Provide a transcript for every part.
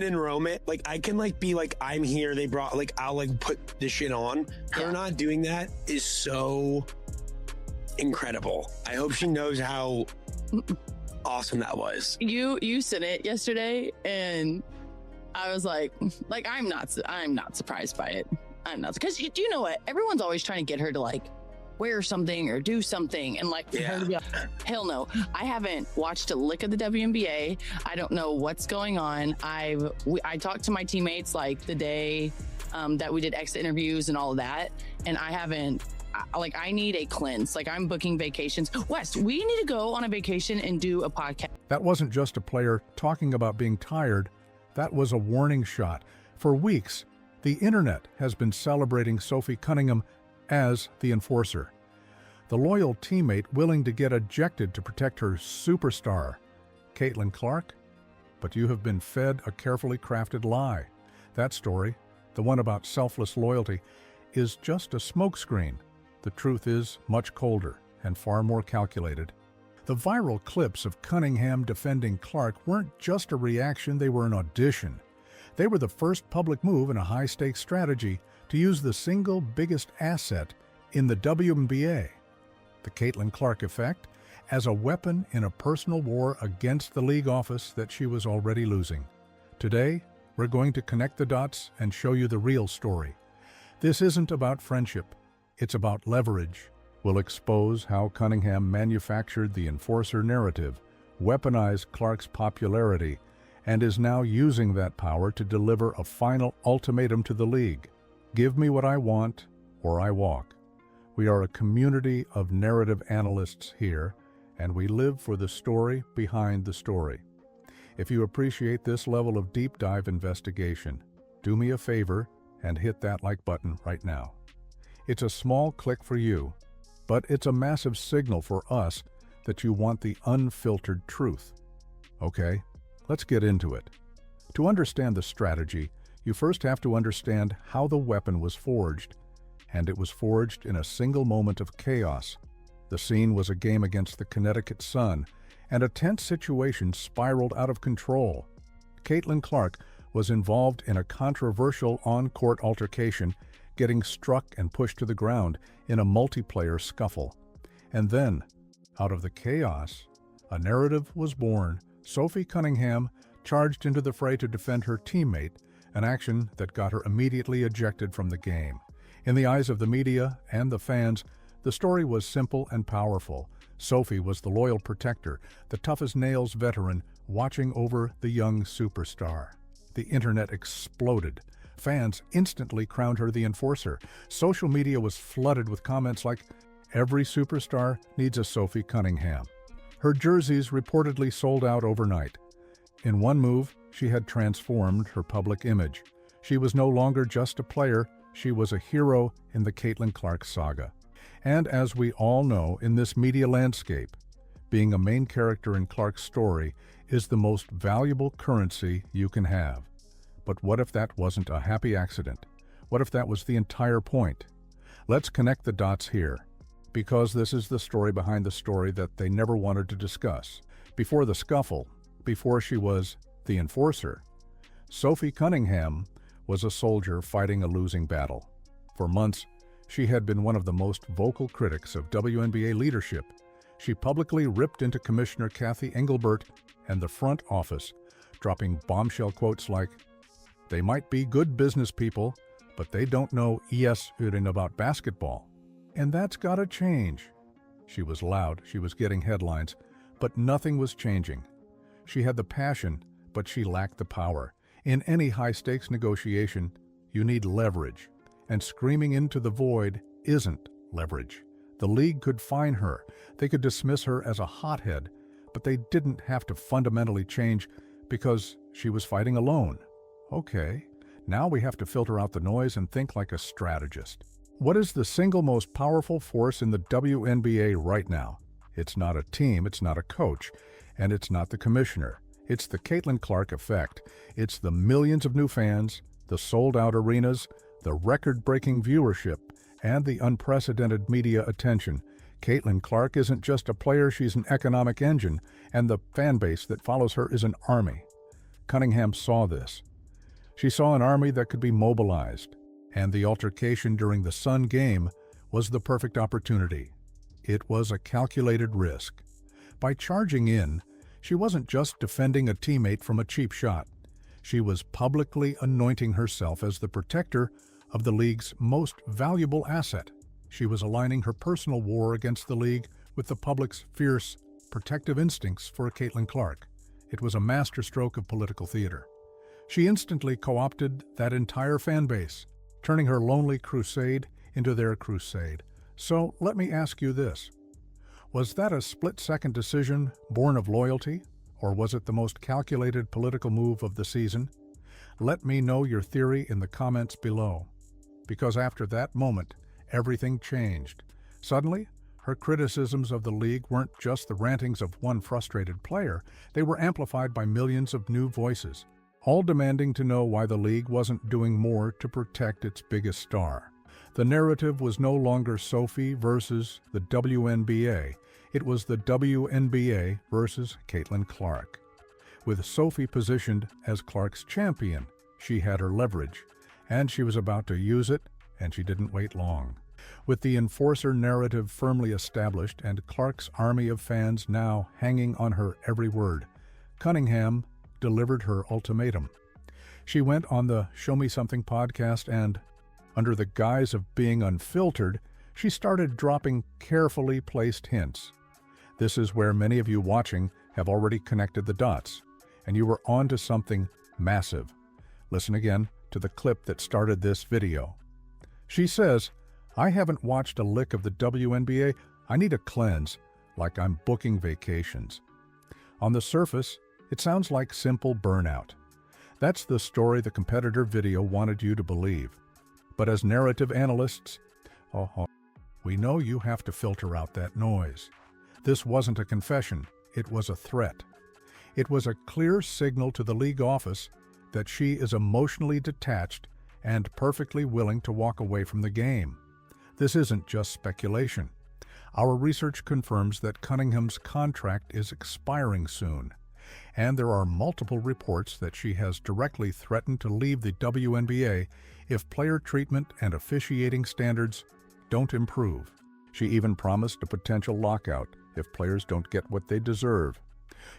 genuine enrollment. Like, I can like be like, I'm here. They brought like, I'll like put the shit on. Her not doing that is so incredible. I hope she knows how awesome that was. You sent it yesterday, and I was like I'm not surprised by it. I'm not, because you know what? Everyone's always trying to get her to like wear something or do something, and like for her to be like, hell no. I haven't watched a lick of the WNBA. I don't know what's going on. I talked to my teammates like the day that we did exit interviews and all of that, and I haven't. I need a cleanse. Like, I'm booking vacations. Wes, we need to go on a vacation and do a podcast. That wasn't just a player talking about being tired. That was a warning shot. For weeks, the internet has been celebrating Sophie Cunningham as the enforcer, the loyal teammate willing to get ejected to protect her superstar, Caitlin Clark. But you have been fed a carefully crafted lie. That story, the one about selfless loyalty, is just a smokescreen. The truth is much colder and far more calculated. The viral clips of Cunningham defending Clark weren't just a reaction, they were an audition. They were the first public move in a high-stakes strategy to use the single biggest asset in the WNBA, the Caitlin Clark effect, as a weapon in a personal war against the league office that she was already losing. Today, we're going to connect the dots and show you the real story. This isn't about friendship. It's about leverage. We'll expose how Cunningham manufactured the enforcer narrative, weaponized Clark's popularity, and is now using that power to deliver a final ultimatum to the league. Give me what I want, or I walk. We are a community of narrative analysts here, and we live for the story behind the story. If you appreciate this level of deep dive investigation, do me a favor and hit that like button right now. It's a small click for you, but it's a massive signal for us that you want the unfiltered truth. Okay, let's get into it. To understand the strategy, you first have to understand how the weapon was forged, and it was forged in a single moment of chaos. The scene was a game against the Connecticut Sun, and a tense situation spiraled out of control. Caitlin Clark was involved in a controversial on-court altercation, getting struck and pushed to the ground in a multiplayer scuffle. And then, out of the chaos, a narrative was born. Sophie Cunningham charged into the fray to defend her teammate, an action that got her immediately ejected from the game. In the eyes of the media and the fans, the story was simple and powerful. Sophie was the loyal protector, the tough-as-nails veteran watching over the young superstar. The internet exploded. Fans instantly crowned her the enforcer. Social media was flooded with comments like, "Every superstar needs a Sophie Cunningham." Her jerseys reportedly sold out overnight. In one move, she had transformed her public image. She was no longer just a player, she was a hero in the Caitlin Clark saga. And as we all know, in this media landscape, being a main character in Clark's story is the most valuable currency you can have. But what if that wasn't a happy accident? What if that was the entire point? Let's connect the dots here, because this is the story behind the story that they never wanted to discuss. Before the scuffle, before she was the enforcer, Sophie Cunningham was a soldier fighting a losing battle. For months, she had been one of the most vocal critics of WNBA leadership. She publicly ripped into Commissioner Cathy Engelbert and the front office, dropping bombshell quotes like, "They might be good business people, but they don't know anything about basketball." And that's gotta change. She was loud, she was getting headlines, but nothing was changing. She had the passion, but she lacked the power. In any high-stakes negotiation, you need leverage, and screaming into the void isn't leverage. The league could fine her, they could dismiss her as a hothead, but they didn't have to fundamentally change because she was fighting alone. Okay, now we have to filter out the noise and think like a strategist. What is the single most powerful force in the WNBA right now? It's not a team, it's not a coach, and it's not the commissioner. It's the Caitlin Clark effect. It's the millions of new fans, the sold-out arenas, the record-breaking viewership, and the unprecedented media attention. Caitlin Clark isn't just a player, she's an economic engine, and the fan base that follows her is an army. Cunningham saw this. She saw an army that could be mobilized, and the altercation during the Sun game was the perfect opportunity. It was a calculated risk. By charging in, she wasn't just defending a teammate from a cheap shot. She was publicly anointing herself as the protector of the league's most valuable asset. She was aligning her personal war against the league with the public's fierce, protective instincts for Caitlin Clark. It was a masterstroke of political theater. She instantly co-opted that entire fan base, turning her lonely crusade into their crusade. So let me ask you this. Was that a split-second decision born of loyalty, or was it the most calculated political move of the season? Let me know your theory in the comments below. Because after that moment, everything changed. Suddenly, her criticisms of the league weren't just the rantings of one frustrated player, they were amplified by millions of new voices, all demanding to know why the league wasn't doing more to protect its biggest star. The narrative was no longer Sophie versus the WNBA. It was the WNBA versus Caitlin Clark. With Sophie positioned as Clark's champion, she had her leverage, and she was about to use it, and she didn't wait long. With the enforcer narrative firmly established and Clark's army of fans now hanging on her every word, Cunningham delivered her ultimatum. She went on the Show Me Something podcast and, under the guise of being unfiltered, she started dropping carefully placed hints. This is where many of you watching have already connected the dots, and you were on to something massive. Listen again to the clip that started this video. She says, "I haven't watched a lick of the WNBA. I need a cleanse, like I'm booking vacations." On the surface, it sounds like simple burnout. That's the story the competitor video wanted you to believe. But as narrative analysts, we know you have to filter out that noise. This wasn't a confession, it was a threat. It was a clear signal to the league office that she is emotionally detached and perfectly willing to walk away from the game. This isn't just speculation. Our research confirms that Cunningham's contract is expiring soon, and there are multiple reports that she has directly threatened to leave the WNBA if player treatment and officiating standards don't improve. She even promised a potential lockout if players don't get what they deserve.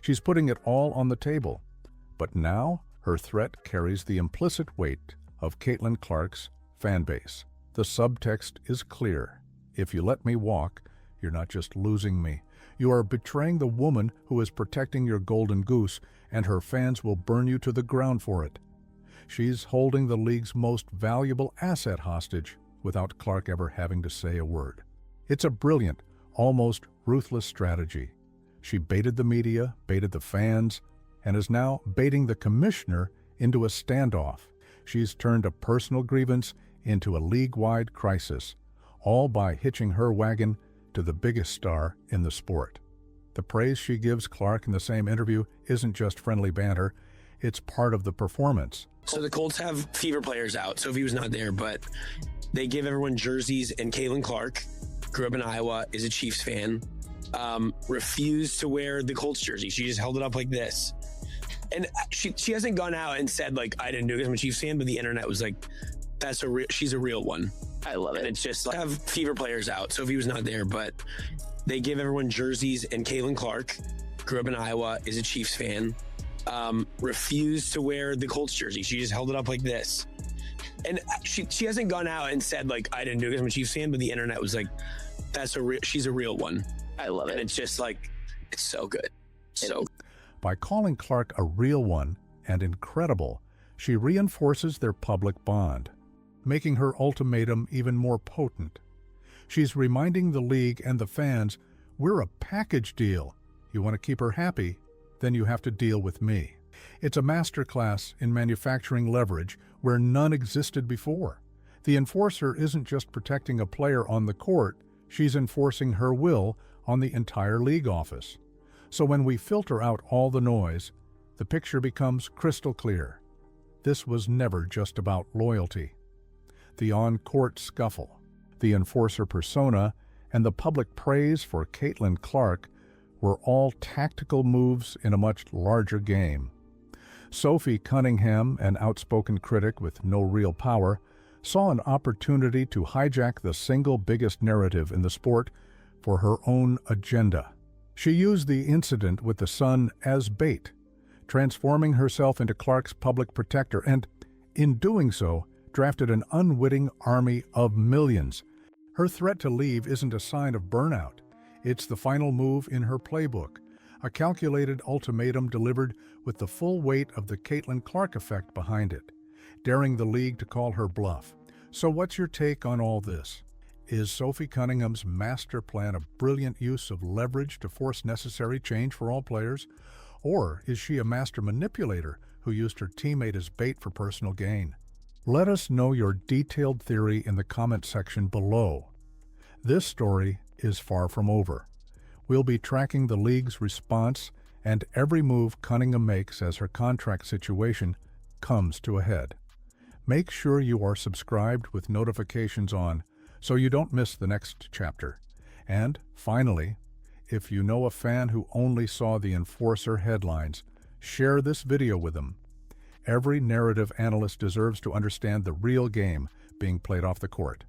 She's putting it all on the table, but now her threat carries the implicit weight of Caitlin Clark's fan base. The subtext is clear. If you let me walk, you're not just losing me. You are betraying the woman who is protecting your golden goose, and her fans will burn you to the ground for it. She's holding the league's most valuable asset hostage without Clark ever having to say a word. It's a brilliant, almost ruthless strategy. She baited the media, baited the fans, and is now baiting the commissioner into a standoff. She's turned a personal grievance into a league-wide crisis, all by hitching her wagon to the biggest star in the sport. The praise she gives Clark in the same interview isn't just friendly banter, it's part of the performance. So the Colts have fever players out. Sophie was not there, but they give everyone jerseys, and Caitlin Clark, grew up in Iowa, is a Chiefs fan, refused to wear the Colts jersey. She just held it up like this. And she hasn't gone out and said, like, I didn't do it because I'm a Chiefs fan, but the internet was like, she's a real one. I love it. And it's just like, have fever players out. Sophie was not there, but they give everyone jerseys, and Caitlin Clark, grew up in Iowa, is a Chiefs fan, refused to wear the Colts jersey. She just held it up like this. And she hasn't gone out and said, like, I didn't do it because I'm a Chiefs fan, but the internet was like, she's a real one. I love it. And it's just like, it's so good. So By calling Clark a real one and incredible, she reinforces their public bond, making her ultimatum even more potent. She's reminding the league and the fans, we're a package deal. You want to keep her happy, then you have to deal with me. It's a masterclass in manufacturing leverage where none existed before. The enforcer isn't just protecting a player on the court, she's enforcing her will on the entire league office. So when we filter out all the noise, the picture becomes crystal clear. This was never just about loyalty. The on-court scuffle, the enforcer persona, and the public praise for Caitlin Clark were all tactical moves in a much larger game. Sophie Cunningham, an outspoken critic with no real power, saw an opportunity to hijack the single biggest narrative in the sport for her own agenda. She used the incident with the son as bait, transforming herself into Clark's public protector, and, in doing so, drafted an unwitting army of millions. Her threat to leave isn't a sign of burnout. It's the final move in her playbook, a calculated ultimatum delivered with the full weight of the Caitlin Clark effect behind it, daring the league to call her bluff. So what's your take on all this? Is Sophie Cunningham's master plan a brilliant use of leverage to force necessary change for all players? Or is she a master manipulator who used her teammate as bait for personal gain? Let us know your detailed theory in the comment section below. This story is far from over. We'll be tracking the league's response and every move Cunningham makes as her contract situation comes to a head. Make sure you are subscribed with notifications on so you don't miss the next chapter. And finally, if you know a fan who only saw the Enforcer headlines, share this video with them. Every narrative analyst deserves to understand the real game being played off the court.